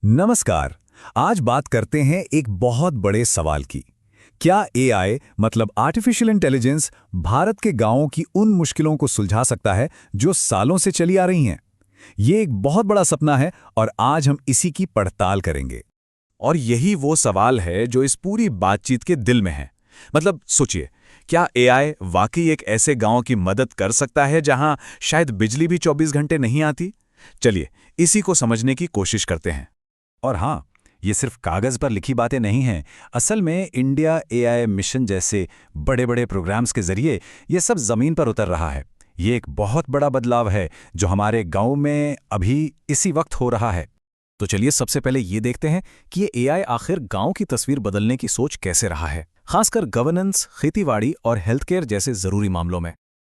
नमस्कार। आज बात करते हैं एक बहुत बड़े सवाल की। क्या एआई मतलब आर्टिफिशियल इंटेलिजेंस भारत के गांवों की उन मुश्किलों को सुलझा सकता है जो सालों से चली आ रही हैं? ये एक बहुत बड़ा सपना है और आज हम इसी की पड़ताल करेंगे। और यही वो सवाल है जो इस पूरी बातचीत के दिल में है। मतलब सोचिए, क्या एआई वाकई एक ऐसे गांव की मदद कर सकता है जहां शायद बिजली भी 24 घंटे नहीं आती? चलिए इसी को समझने की कोशिश करते हैं। और हाँ, ये सिर्फ कागज पर लिखी बातें नहीं हैं। असल में इंडिया एआई मिशन जैसे बड़े-बड़े प्रोग्राम्स के जरिए ये सब जमीन पर उतर रहा है। ये एक बहुत बड़ा बदलाव है जो हमारे गांव में अभी इसी वक्त हो रहा है। तो चलिए सबसे पहले ये देखते हैं कि ये एआई आखिर गांव की तस्वीर बदलने की सोच कैसे रहा है, खासकर गवर्नेंस, खेतीबाड़ी और हेल्थ केयर जैसे जरूरी मामलों में।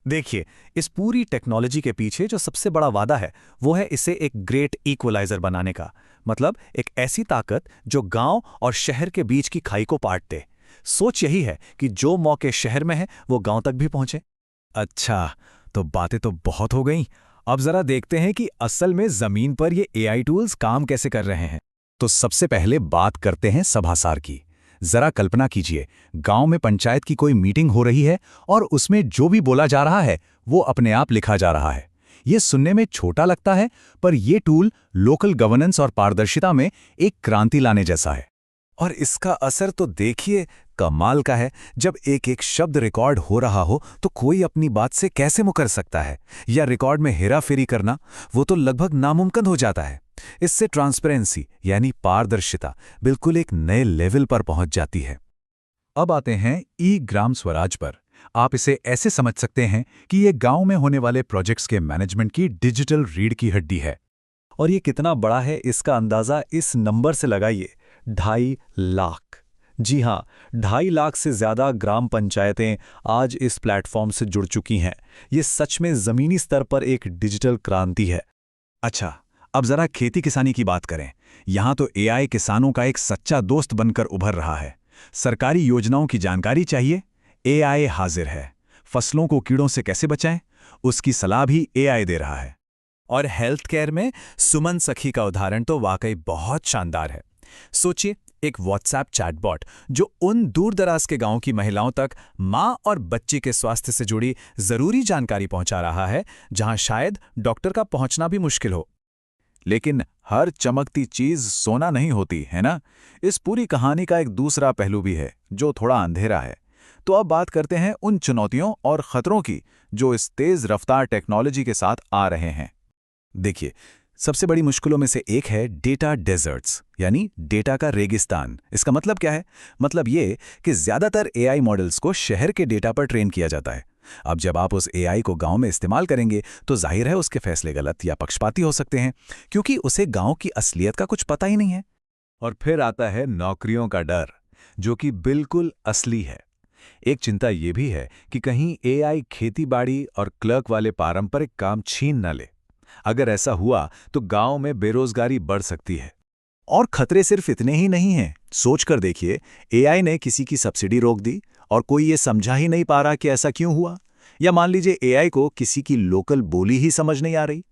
देखिए, इस पूरी टेक्नोलॉजी के पीछे जो सबसे बड़ा वादा है वो है इसे एक ग्रेट इक्वलाइजर बनाने का। मतलब एक ऐसी ताकत जो गांव और शहर के बीच की खाई को पाट दे। सोच यही है कि जो मौके शहर में हैं वो गांव तक भी पहुंचे। अच्छा, तो बातें तो बहुत हो गईं। अब जरा देखते हैं कि असल में जमीन पर ये एआई टूल्स काम कैसे कर रहे हैं। तो सबसे पहले बात करते हैं सभासार की। जरा कल्पना कीजिए, गांव में पंचायत की कोई मीटिंग हो रही है और उसमें जो भी बोला जा रहा है वो अपने आप लिखा जा रहा है। ये सुनने में छोटा लगता है, पर ये टूल लोकल गवर्नेंस और पारदर्शिता में एक क्रांति लाने जैसा है। और इसका असर तो देखिए, कमाल का है। जब एक एक शब्द रिकॉर्ड हो रहा हो तो कोई अपनी बात से कैसे मुकर सकता है, या रिकॉर्ड में हेराफेरी करना, वो तो लगभग नामुमकिन हो जाता है। इससे ट्रांसपेरेंसी यानी पारदर्शिता बिल्कुल एक नए लेवल पर पहुंच जाती है। अब आते हैं ई ग्राम स्वराज पर। आप इसे ऐसे समझ सकते हैं कि ये गांव में होने वाले प्रोजेक्ट्स के मैनेजमेंट की डिजिटल रीढ़ की हड्डी है। और ये कितना बड़ा है इसका अंदाजा इस नंबर से लगाइए, 2.5 लाख। जी हाँ, 2.5 लाख से ज्यादा ग्राम पंचायतें आज इस प्लेटफॉर्म से जुड़ चुकी हैं। ये सच में जमीनी स्तर पर एक डिजिटल क्रांति है। अच्छा, अब जरा खेती किसानी की बात करें। यहां तो एआई किसानों का एक सच्चा दोस्त बनकर उभर रहा है। सरकारी योजनाओं की जानकारी चाहिए, एआई हाजिर है। फसलों को कीड़ों से कैसे बचाएं, उसकी सलाह भी एआई दे रहा है। और हेल्थ केयर में सुमन सखी का उदाहरण तो वाकई बहुत शानदार है। सोचिए, एक व्हाट्सएप चैटबॉट जो उन दूरदराज के गांवों की महिलाओं तक मां और बच्चे के स्वास्थ्य से जुड़ी जरूरी जानकारी पहुंचा रहा है, जहां शायद डॉक्टर का पहुंचना भी मुश्किल हो। लेकिन हर चमकती चीज सोना नहीं होती, है ना? इस पूरी कहानी का एक दूसरा पहलू भी है जो थोड़ा अंधेरा है। तो अब बात करते हैं उन चुनौतियों और खतरों की जो इस तेज रफ्तार टेक्नोलॉजी के साथ आ रहे हैं। देखिए, सबसे बड़ी मुश्किलों में से एक है डेटा डेजर्ट्स, यानी डेटा का रेगिस्तान। इसका मतलब क्या है? मतलब ये कि ज्यादातर एआई मॉडल्स को शहर के डेटा पर ट्रेन किया जाता है। अब जब आप उस एआई को गांव में इस्तेमाल करेंगे तो जाहिर है उसके फैसले गलत या पक्षपाती हो सकते हैं, क्योंकि उसे गांव की असलियत का कुछ पता ही नहीं है। और फिर आता है नौकरियों का डर, जो कि बिल्कुल असली है। एक चिंता ये भी है कि कहीं एआई खेतीबाड़ी और क्लर्क वाले पारंपरिक काम छीन न ले। अगर ऐसा हुआ तो गांव में बेरोजगारी बढ़ सकती है। और खतरे सिर्फ इतने ही नहीं हैं। सोचकर देखिए, एआई ने किसी की सब्सिडी रोक दी और कोई ये समझा ही नहीं पा रहा कि ऐसा क्यों हुआ। या मान लीजिए एआई को किसी की लोकल बोली ही समझ नहीं आ रही।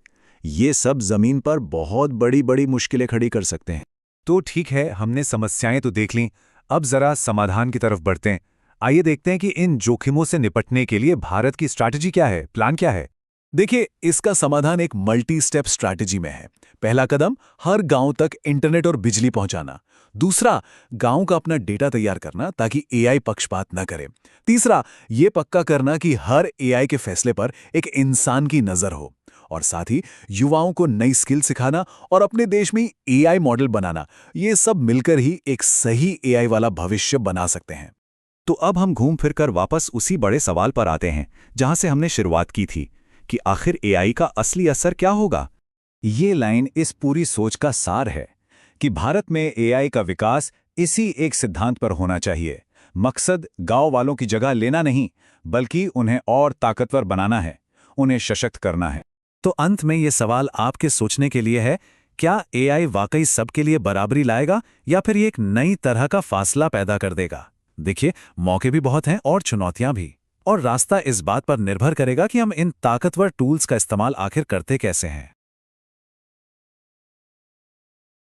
ये सब जमीन पर बहुत बड़ी बड़ी मुश्किलें खड़ी कर सकते हैं। तो ठीक है, हमने समस्याएं तो देख लीं। अब जरा समाधान की तरफ बढ़ते हैं। आइए देखते हैं कि इन जोखिमों से निपटने के लिए भारत की स्ट्रैटेजी क्या है, प्लान क्या है। देखिए, इसका समाधान एक मल्टी स्टेप स्ट्रैटेजी में है। पहला कदम, हर गांव तक इंटरनेट और बिजली पहुंचाना। दूसरा, गांव का अपना डेटा तैयार करना ताकि एआई पक्षपात न करे। तीसरा, ये पक्का करना कि हर एआई के फैसले पर एक इंसान की नजर हो। और साथ ही युवाओं को नई स्किल सिखाना और अपने देश में एआई मॉडल बनाना। ये सब मिलकर ही एक सही एआई वाला भविष्य बना सकते हैं। तो अब हम घूम फिरकर वापस उसी बड़े सवाल पर आते हैं जहां से हमने शुरुआत की थी, कि आखिर एआई का असली असर क्या होगा। ये लाइन इस पूरी सोच का सार है कि भारत में एआई का विकास इसी एक सिद्धांत पर होना चाहिए। मकसद गांव वालों की जगह लेना नहीं, बल्कि उन्हें और ताकतवर बनाना है, उन्हें सशक्त करना है। तो अंत में ये सवाल आपके सोचने के लिए है, क्या एआई वाकई सबके लिए बराबरी लाएगा या फिर ये एक नई तरह का फासला पैदा कर देगा? देखिए, मौके भी बहुत हैं और चुनौतियां भी। और रास्ता इस बात पर निर्भर करेगा कि हम इन ताकतवर टूल्स का इस्तेमाल आखिर करते कैसे हैं।